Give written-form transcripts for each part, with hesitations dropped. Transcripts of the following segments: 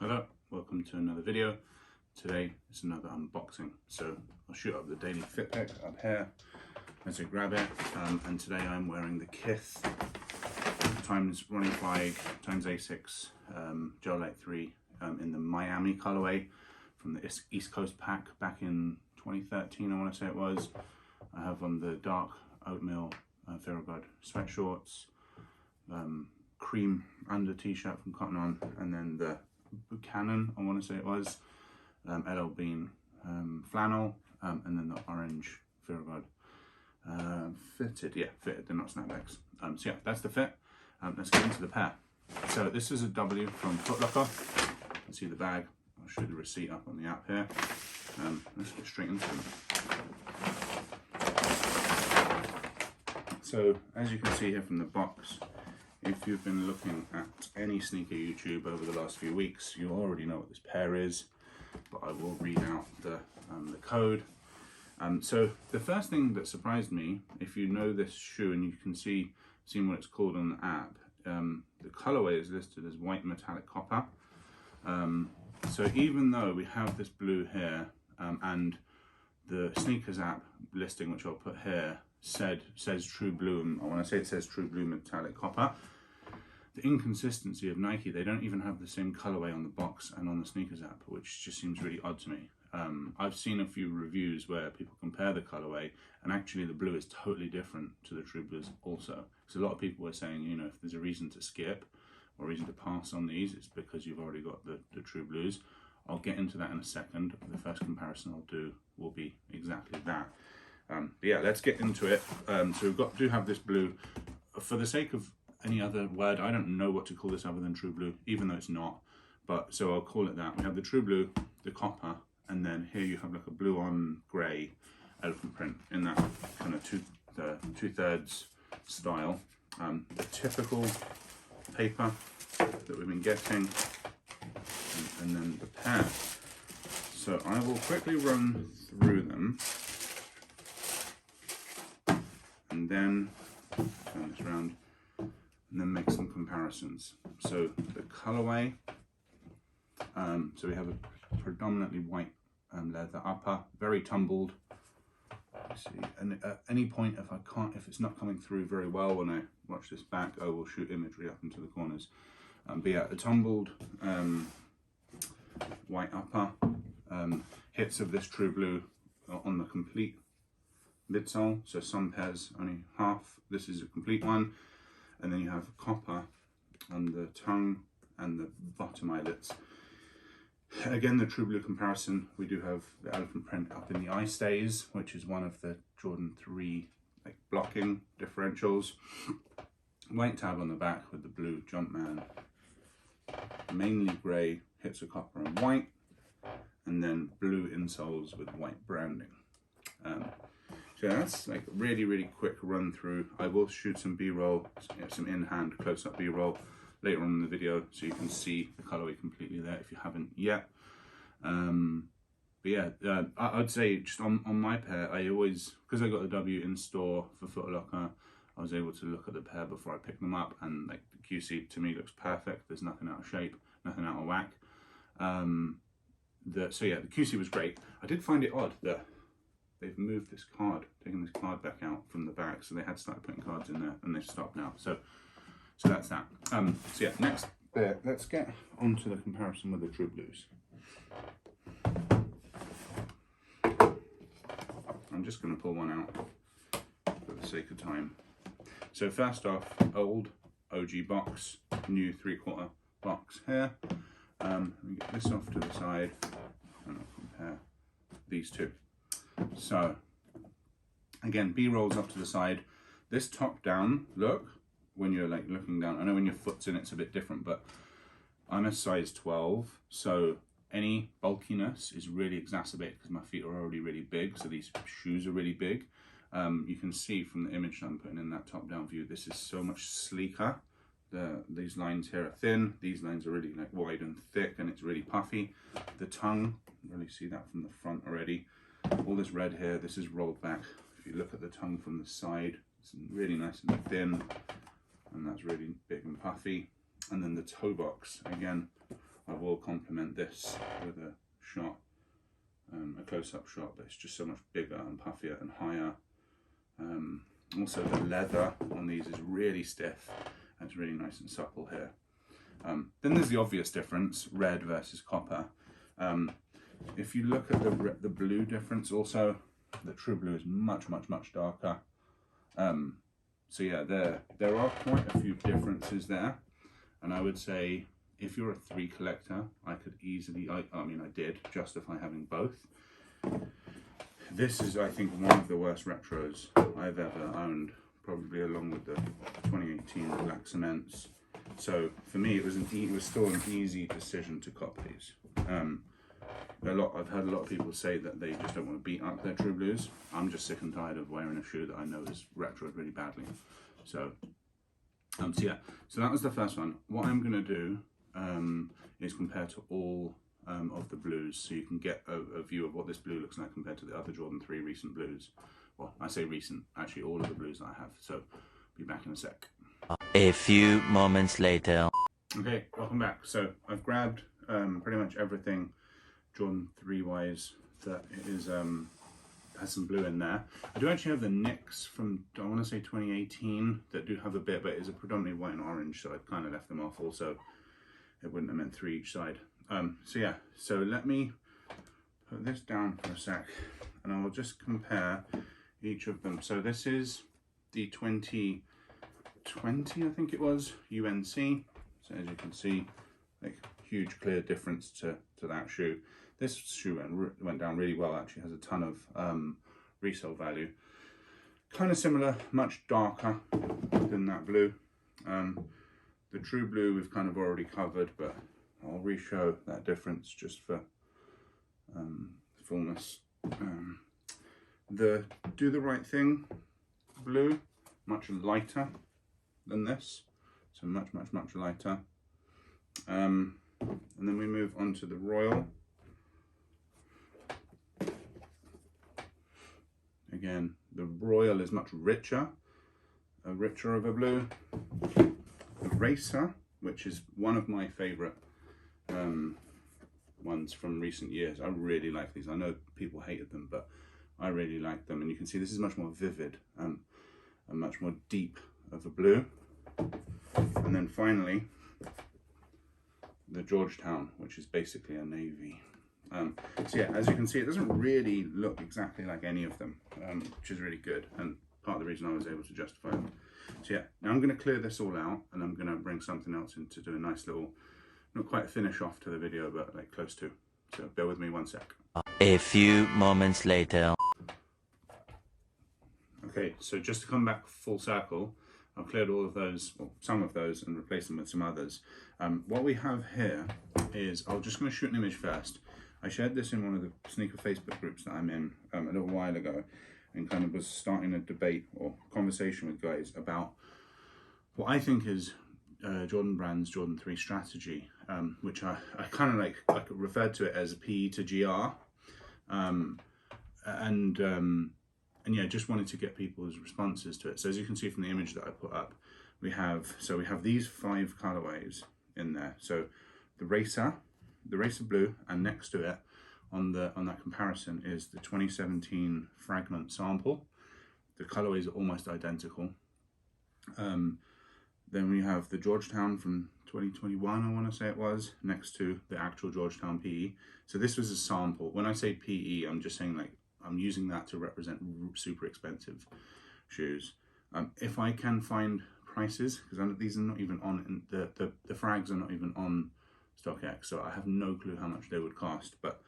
Hello, welcome to another video. Today is another unboxing. So I'll shoot up the daily fit pic up here as I grab it. And today I'm wearing the Kith times running flag times A6 Gel Light 3 in the Miami colorway from the East Coast pack back in 2013, I want to say it was. I have on the dark oatmeal Ferrogard sweatshorts, cream under t-shirt from Cotton On, and then the Buchanan, I want to say it was, LL Bean flannel, and then the orange Ferrogard fitted, they're not snapbacks. So yeah, that's the fit. Let's get into the pair. So this is a W from Foot Locker. You can see the bag. I'll show the receipt up on the app here. Let's get straight into them. So as you can see here from the box, if you've been looking at any sneaker YouTube over the last few weeks, you already know what this pair is, but I will read out the code. So the first thing that surprised me, if you know this shoe and you can see what it's called on the app, the colorway is listed as white metallic copper. So even though we have this blue here, and the sneakers app listing, which I'll put here, says true blue, and I want to say it says true blue metallic copper. The inconsistency of Nike, they don't even have the same colorway on the box and on the sneakers app, which just seems really odd to me. I've seen a few reviews where people compare the colorway, and actually the blue is totally different to the true blues also. Because a lot of people were saying, you know, if there's a reason to skip or a reason to pass on these, it's because you've already got the true blues. I'll get into that in a second. The first comparison I'll do will be exactly that. But yeah, let's get into it. So we do have this blue. For the sake of any other word, I don't know what to call this other than true blue, even though it's not. But so I'll call it that. We have the true blue, the copper, and then here you have like a blue on grey elephant print in that kind of two-thirds style. The typical paper that we've been getting, and then the pair. So I will quickly run through them, and then turn this around, and then make some comparisons. So the colorway, so we have a predominantly white leather upper, very tumbled. Let's see, and at any point, if it's not coming through very well when I watch this back, I will shoot imagery up into the corners. But yeah, a tumbled white upper, hits of this true blue on the complete midsole, so some pairs only half, this is a complete one, and then you have copper on the tongue and the bottom eyelets. Again, the true blue comparison, we do have the elephant print up in the eye stays, which is one of the Jordan 3 like blocking differentials. White tab on the back with the blue Jumpman, mainly grey, hits of copper and white, and then blue insoles with white branding. So that's like a really quick run through. I will shoot some B-roll, some in-hand close-up B-roll later on in the video, so you can see the colorway completely there if you haven't yet. But yeah, I'd say just on my pair, I always, because I got the W in store for Foot Locker, I was able to look at the pair before I picked them up, and like the QC to me looks perfect. There's nothing out of shape, nothing out of whack. So yeah, the QC was great. I did find it odd that they've moved this card, taken this card back out from the bag, so they had started putting cards in there, and they've stopped now. So that's that. So yeah, next bit, let's get onto the comparison with the true blues. I'm just going to pull one out for the sake of time. So first off, old OG box, new 3/4 box here. Let me get this off to the side, and I'll compare these two. So again, B rolls up to the side. This top down look, when you're like looking down, I know when your foot's in it's a bit different, but I'm a size 12, so any bulkiness is really exacerbated because my feet are already really big, so these shoes are really big. You can see from the image I'm putting in that top down view, this is so much sleeker. These lines here are thin, these lines are really like wide and thick, and it's really puffy. The tongue, you can really see that from the front already. All this red here, this is rolled back. If you look at the tongue from the side, it's really nice and thin, and that's really big and puffy. And then the toe box, again, I will complement this with a shot, a close-up shot, but it's just so much bigger and puffier and higher. Also the leather on these is really stiff and it's really nice and supple here. Then there's the obvious difference, red versus copper. If you look at the blue difference also, the true blue is much darker. So yeah, there are quite a few differences there, and I would say if you're a 3 collector, I could easily, I mean I did justify having both. This is, I think, one of the worst retros I've ever owned, probably along with the 2018 black cements. So for me, it was still an easy decision to cop these. I've heard a lot of people say that they just don't want to beat up their true blues. I'm just sick and tired of wearing a shoe that I know is retroed really badly. So, yeah, so that was the first one. What I'm going to do is compare to all of the blues, so you can get a view of what this blue looks like compared to the other Jordan 3 recent blues. Well, I say recent, actually all of the blues that I have. So, be back in a sec. A few moments later. Okay, welcome back. So I've grabbed pretty much everything Jordan 3 wise that is has some blue in there. I do actually have the Knicks from, I want to say 2018, that do have a bit, but it's a predominantly white and orange, so I've kind of left them off also. It wouldn't have meant 3 each side. So yeah, so let me put this down for a sec and I will just compare each of them. So this is the 2020, I think it was, UNC. So as you can see, like huge clear difference to that shoe. This shoe went down really well, actually has a ton of resale value. Kind of similar, much darker than that blue. The true blue we've kind of already covered, but I'll re-show that difference just for fullness. The Do the Right Thing blue, much lighter than this, so much lighter. And then we move on to the Royal. Again, the Royal is much richer of a blue. The Racer, which is one of my favourite ones from recent years. I really like these. I know people hated them, but I really like them. And you can see this is much more vivid and much more deep of a blue. And then finally, the Georgetown, which is basically a navy. So yeah, as you can see, it doesn't really look exactly like any of them, which is really good, and part of the reason I was able to justify them. So yeah, now I'm going to clear this all out, and I'm going to bring something else in to do a nice little, not quite a finish off to the video, but like close to. So bear with me one sec. A few moments later. Okay, so just to come back full circle, I've cleared all of those, or some of those, and replaced them with some others. What we have here is, I'm just going to shoot an image first. I shared this in one of the sneaker Facebook groups that I'm in a little while ago, and kind of was starting a debate or conversation with guys about what I think is Jordan Brand's Jordan 3 strategy, which I kind of like referred to it as PE to GR, and yeah, just wanted to get people's responses to it. So as you can see from the image that I put up, we have these 5 colorways in there. So the Racer blue, and next to it on that comparison is the 2017 Fragment sample. The colorways are almost identical. Then we have the Georgetown from 2021, I want to say it was, next to the actual Georgetown PE. So this was a sample. When I say PE, I'm just saying like I'm using that to represent super expensive shoes. If I can find prices, because these are not even on, the frags are not even on StockX, so I have no clue how much they would cost. But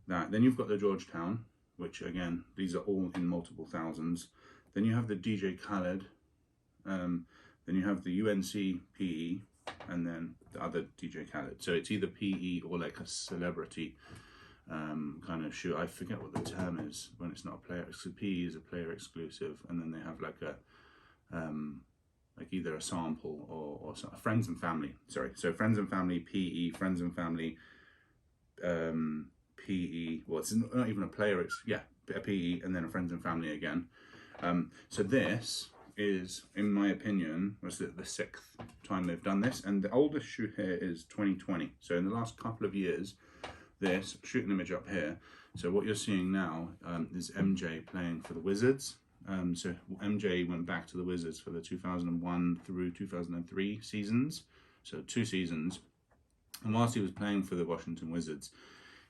that, then you've got the Georgetown, which again, these are all in multiple thousands. Then you have the DJ Khaled, then you have the UNC PE, and then the other DJ Khaled. So it's either PE or like a celebrity kind of shoe. I forget what the term is when it's not a player. So PE is a player exclusive, and then they have like a like either a sample or friends and family. Sorry, so friends and family PE, friends and family PE. Well, it's not even a player. It's a PE, and then a friends and family again. So this is, in my opinion, was the 6th time they've done this, and the oldest shoe here is 2020. So in the last couple of years, this, shoot an image up here. So what you're seeing now is MJ playing for the Wizards. So MJ went back to the Wizards for the 2001 through 2003 seasons, so 2 seasons. And whilst he was playing for the Washington Wizards,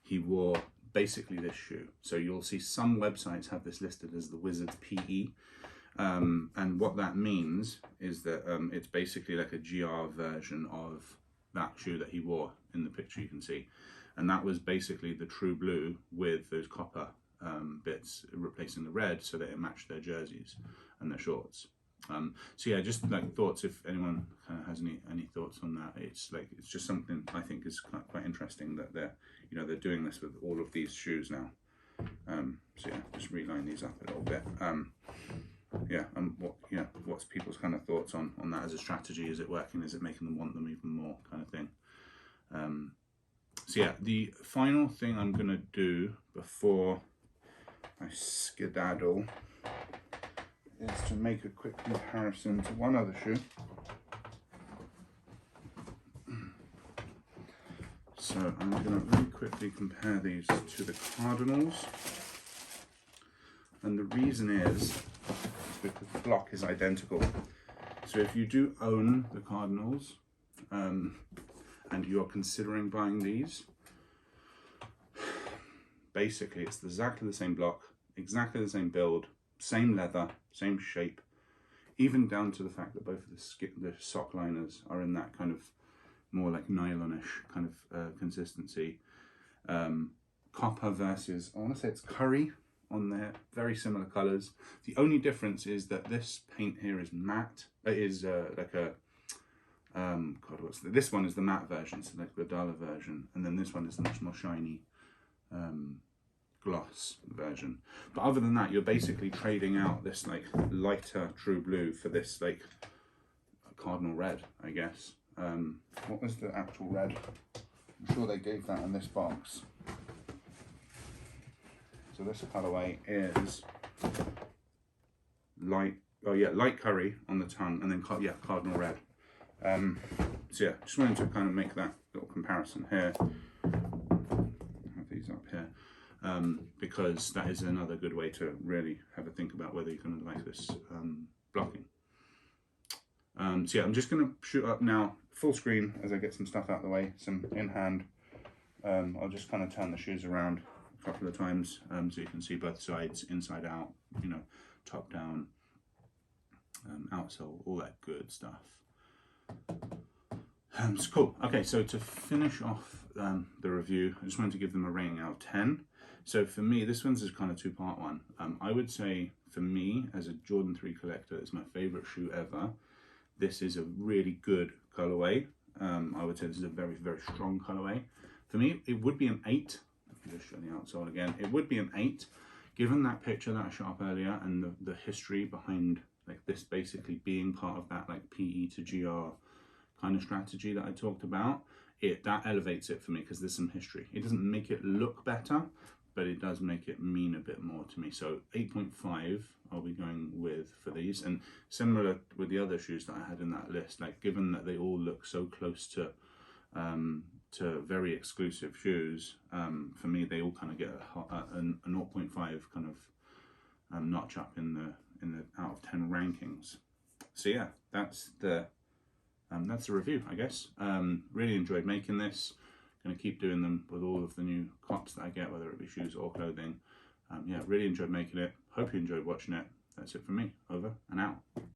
he wore basically this shoe. So you'll see some websites have this listed as the Wizards PE. And what that means is that it's basically like a GR version of that shoe that he wore in the picture you can see. And that was basically the true blue with those copper bits replacing the red so that it matched their jerseys and their shorts. So yeah, just like thoughts, if anyone kind of has any thoughts on that. It's just something I think is quite interesting that they're doing this with all of these shoes now. So yeah, just reline these up a little bit. Yeah, and what's people's kind of thoughts on that as a strategy? Is it working? Is it making them want them even more, kind of thing? So yeah, the final thing I'm gonna do before I skedaddle is to make a quick comparison to one other shoe. So I'm gonna really quickly compare these to the Cardinals. And the reason is because the block is identical. So if you do own the Cardinals and you're considering buying these, basically it's exactly the same block, exactly the same build, same leather, same shape, even down to the fact that both of the sock liners are in that kind of more like nylonish kind of consistency. Copper versus, I want to say it's curry on there, very similar colors. The only difference is that this paint here is matte. It is like a this one is the matte version, so like the duller version, and then this one is the much more shiny gloss version. But other than that, you're basically trading out this like lighter true blue for this like cardinal red, I guess. What was the actual red? I'm sure they gave that in this box. So this colorway is light curry on the tongue, and then cardinal red. So yeah, just wanted to kind of make that little comparison here. Have these up here because that is another good way to really have a think about whether you're going to like this blocking. So yeah, I'm just going to shoot up now full screen as I get some stuff out of the way, some in hand. I'll just kind of turn the shoes around a couple of times so you can see both sides, inside out, top down, outsole, all that good stuff. It's cool. Okay, so to finish off the review, I just wanted to give them a rating out of 10. So for me, this one's a kind of two-part one. I would say for me, as a Jordan 3 collector, it's my favorite shoe ever. This is a really good colorway. I would say this is a very, very strong colorway. For me, it would be an 8. Let me just show the outsole again. It would be an 8, given that picture that I shot up earlier and the history behind like this basically being part of that like PE to GR kind of strategy that I talked about. That elevates it for me because there's some history. It doesn't make it look better, but it does make it mean a bit more to me. So 8.5 I'll be going with for these, and similar with the other shoes that I had in that list, like given that they all look so close to very exclusive shoes, for me they all kind of get a 0.5 kind of notch up in the out of 10 rankings. So yeah, that's the review, I guess. Really enjoyed making this. Going to keep doing them with all of the new cops that I get, whether it be shoes or clothing. Yeah, really enjoyed making it. Hope you enjoyed watching it. That's it from me. Over and out.